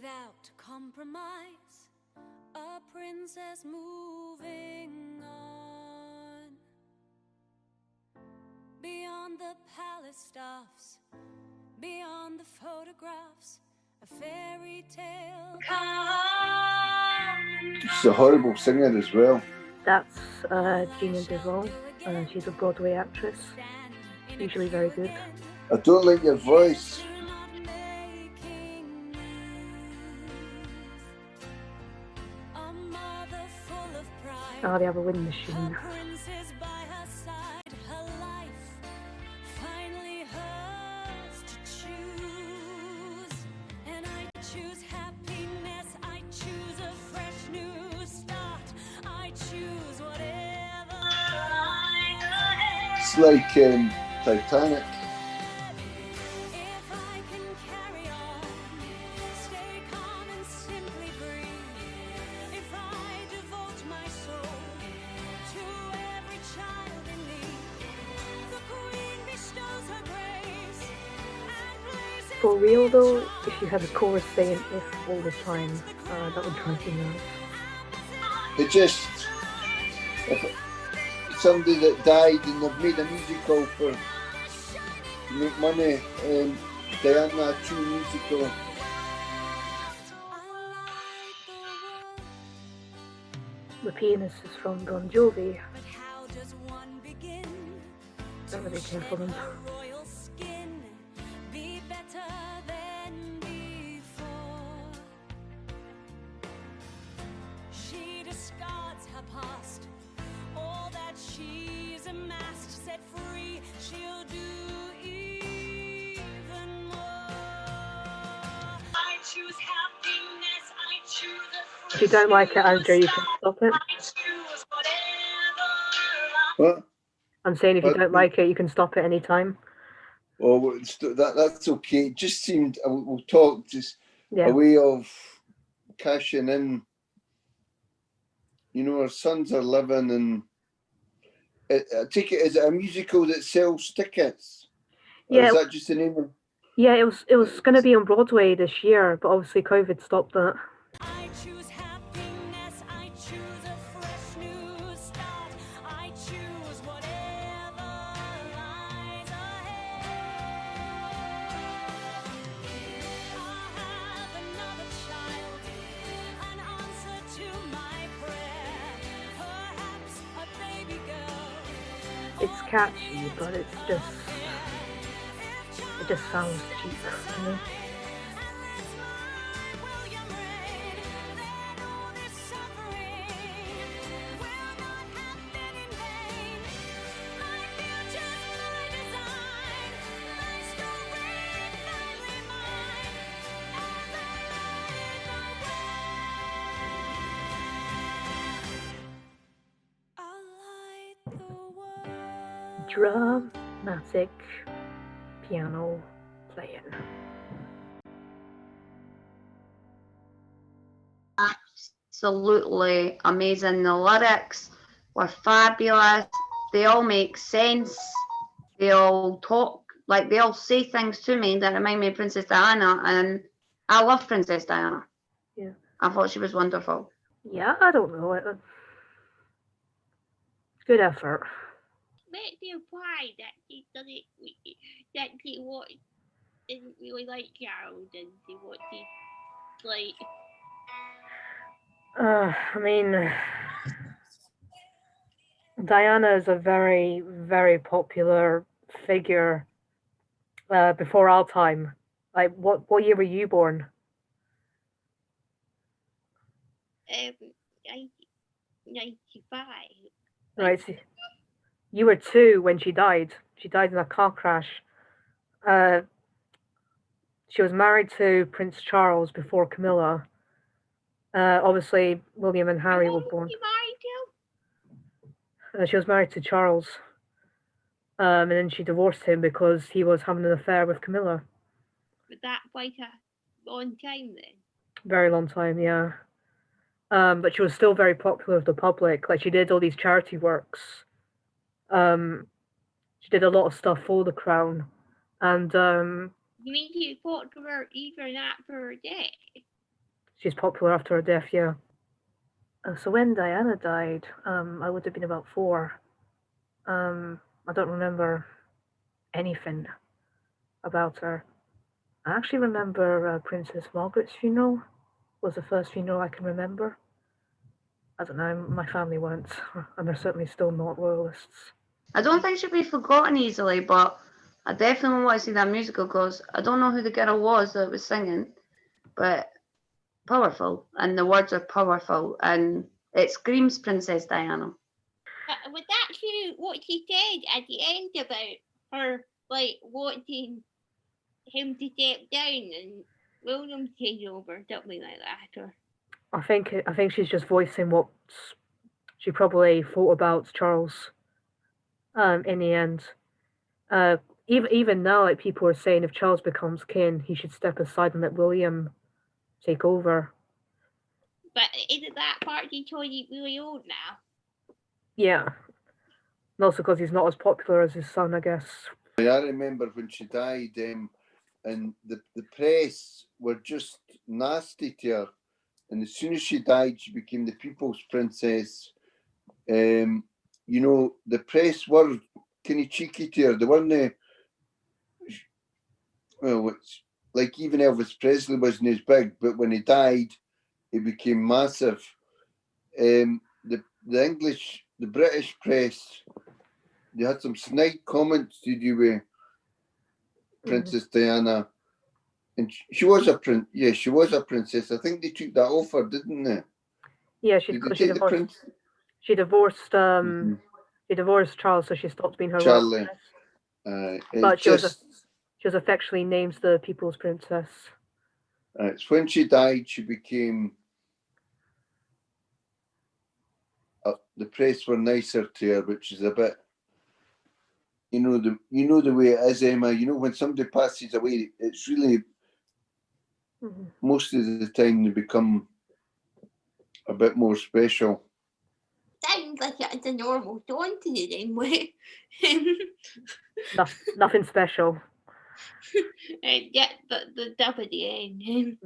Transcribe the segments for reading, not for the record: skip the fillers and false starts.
without compromise, a princess moving on. Beyond the palace stuffs, beyond the photographs, a fairy tale. She's a horrible singer as well. That's Jeanna de Waal. She's a Broadway actress, usually very good. I don't like your voice. Oh, they have a wind machine. It's like Titanic. For real though, if you had a chorus saying "if" all the time, that would drive me nuts. It just, if somebody that died and they've made a musical to make money, Diana, a true musical. The pianist is from Bon Jovi. Don't really care for them. If you don't like it, Andrew, you can stop it. What? I'm saying if you don't like it, you can stop it anytime. Oh, that's okay. It just seemed, we'll talk, just Yeah. a way of cashing in. You know, our sons are living, and I take it, is it a musical that sells tickets? Or Yeah. is that just the name of? Yeah, it was going to be on Broadway this year, but obviously COVID stopped that. I choose happiness, I choose a fresh new start, I choose whatever lies ahead. I'll have another child, an answer to my prayer, perhaps a baby girl. It's catchy, but it just sounds cheap to me. Dramatic piano playing. Absolutely amazing. The lyrics were fabulous. They all make sense. They all talk, like they all say things to me that remind me of Princess Diana, and I love Princess Diana. Yeah. I thought she was wonderful. Yeah, I don't know. Good effort. Let's imply that he doesn't, that he didn't really like Harold, and he wanted, like. I mean, Diana is a very, very popular figure before our time. Like, what year were you born? 95. Right. So you were 2 when she died. She died in a car crash. She was married to Prince Charles before Camilla. Obviously, William and Harry were born. She was married to Charles. And then she divorced him because he was having an affair with Camilla. But that quite a long time then. Very long time, yeah. But she was still very popular with the public. Like, she did all these charity works. She did a lot of stuff for the crown. And You mean she fought for her even after her death? she's popular after her death. Yeah. So when Diana died, I would have been about 4. I don't remember anything about her. I actually remember Princess Margaret's funeral was the first funeral I can remember. I don't know, my family weren't, and they're certainly still not royalists. I don't think she'll be forgotten easily, but I definitely want to see that musical because I don't know who the girl was that was singing, but powerful, and the words are powerful, and it screams Princess Diana. Was that what she said at the end about her like wanting him to step down and William take over, something like that? Or I think she's just voicing what she probably thought about Charles. In the end, uh, even now, like people are saying, if Charles becomes king, he should step aside and let William take over. but isn't that part because he's really old now? Yeah, and also because he's not as popular as his son, I guess. I remember when she died, and the press were just nasty to her. And as soon as she died, she became the people's princess. You know, the press were kind of cheeky to her. They weren't, well, it's like even Elvis Presley wasn't as big, but when he died, it became massive. The British press, they had some snide comments to do with Princess Diana. And she was a prince. Yeah, she was a princess. I think they took that off her, didn't they? Yeah, Did they take the prince? She divorced. She divorced Charles, so she stopped being her Charlie. princess. But she was affectionately named the People's Princess. It's when she died, she became. The press were nicer to her, which is a bit. You know the way it is, Emma. You know when somebody passes away, it's really most of the time they become a bit more special. Sounds like it's a normal song to you then, way. Nothing special. Yeah, but the top of the end.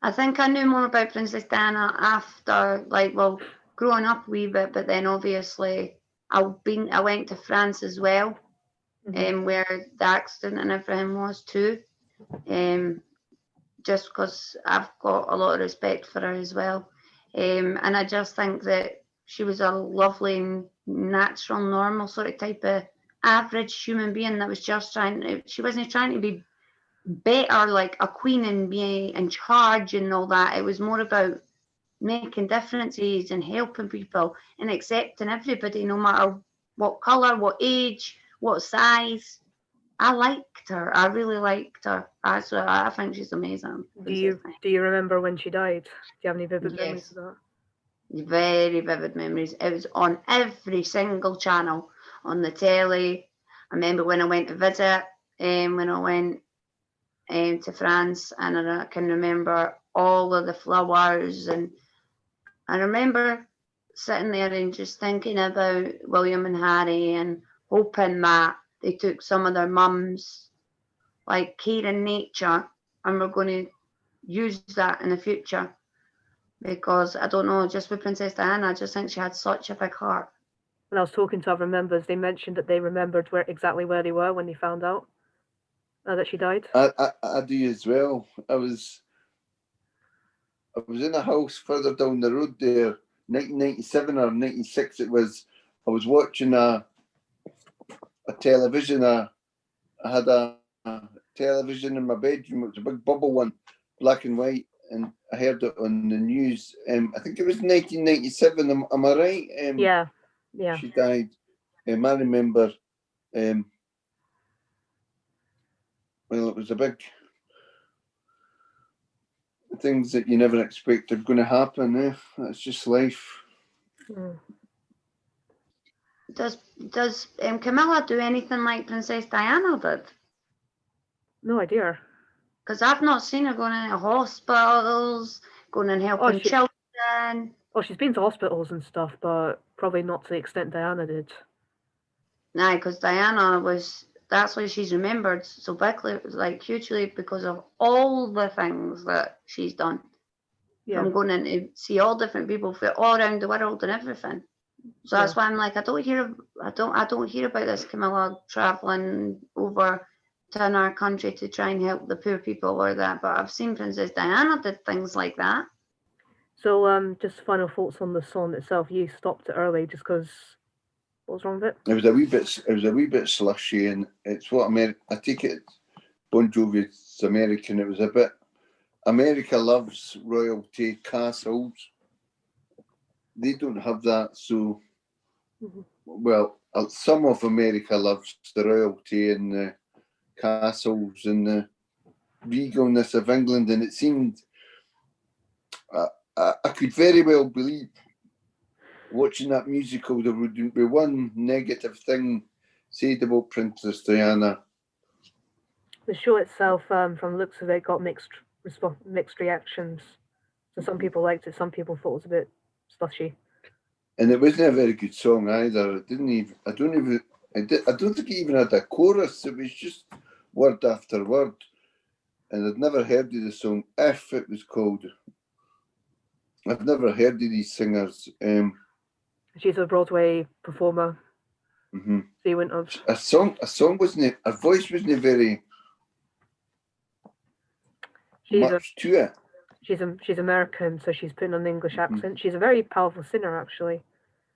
I think I knew more about Princess Diana after, growing up a wee bit, but then obviously I went to France as well, where the accident and everything was too. Just because I've got a lot of respect for her as well. And I just think that she was a lovely, natural, normal sort of type of average human being that was just she wasn't trying to be better like a queen and be in charge and all that. It was more about making differences and helping people and accepting everybody, no matter what colour, what age, what size. I liked her. I really liked her. I think she's amazing. Do you remember when she died? Do you have any vivid memories of that? Very vivid memories. It was on every single channel on the telly. I remember when I went to visit, when I went to France, and I can remember all of the flowers, and I remember sitting there and just thinking about William and Harry and hoping that they took some of their mums, like care in nature, and we're going to use that in the future. Because I don't know, just with Princess Diana, I just think she had such a big heart. When I was talking to other members, they mentioned that they remembered exactly where they were when they found out that she died. I do as well. I was in a house further down the road there, 1997 or 96 it was. I was watching a television. I had a television in my bedroom. It was a big bubble one, black and white, and I heard it on the news. I think it was 1997. Am I right? Yeah. She died. I remember. Well, it was a big things that you never expect are going to happen. That's just life. Does Camilla do anything like Princess Diana did? No idea. Because I've not seen her going into hospitals, going and helping children. Oh, she's been to hospitals and stuff, but probably not to the extent Diana did. Nah, because Diana that's why she's remembered so bigly, like hugely, because of all the things that she's done. Yeah. I'm going in to see all different people from all around the world and everything. So that's why I'm like, I don't hear about this Camilla traveling over to another country to try and help the poor people or that. But I've seen Princess Diana did things like that. So, just final thoughts on the song itself. You stopped it early just because. What was wrong with it? It was a wee bit slushy, and it's what I take it. Bon Jovi's American. It was a bit. America loves royalty castles. They don't have that, so. Well, some of America loves the royalty and the castles and the regalness of England, and it seemed I could very well believe watching that musical there would be one negative thing said about Princess Diana. The show itself, from the looks of it, got mixed reactions. So some people liked it, some people thought it was a bit slushy. And it wasn't a very good song either. It didn't even. I don't think it even had a chorus. It was just word after word, and I'd never heard of the song. If it was called. I've never heard of these singers. She's a Broadway performer. Mm-hmm. So you wouldn't have. A song wasn't. Her voice wasn't very much to it. She's American, so she's putting on an English accent. She's a very powerful singer, actually.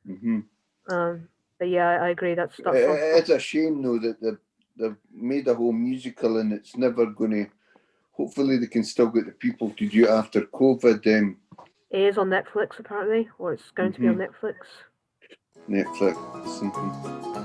Mm-hmm. But yeah, I agree. That's It's a shame though that they've made a whole musical and it's never going to. Hopefully, they can still get the people to do it after COVID. It is on Netflix apparently, or it's going to be on Netflix. Netflix. Mm-hmm.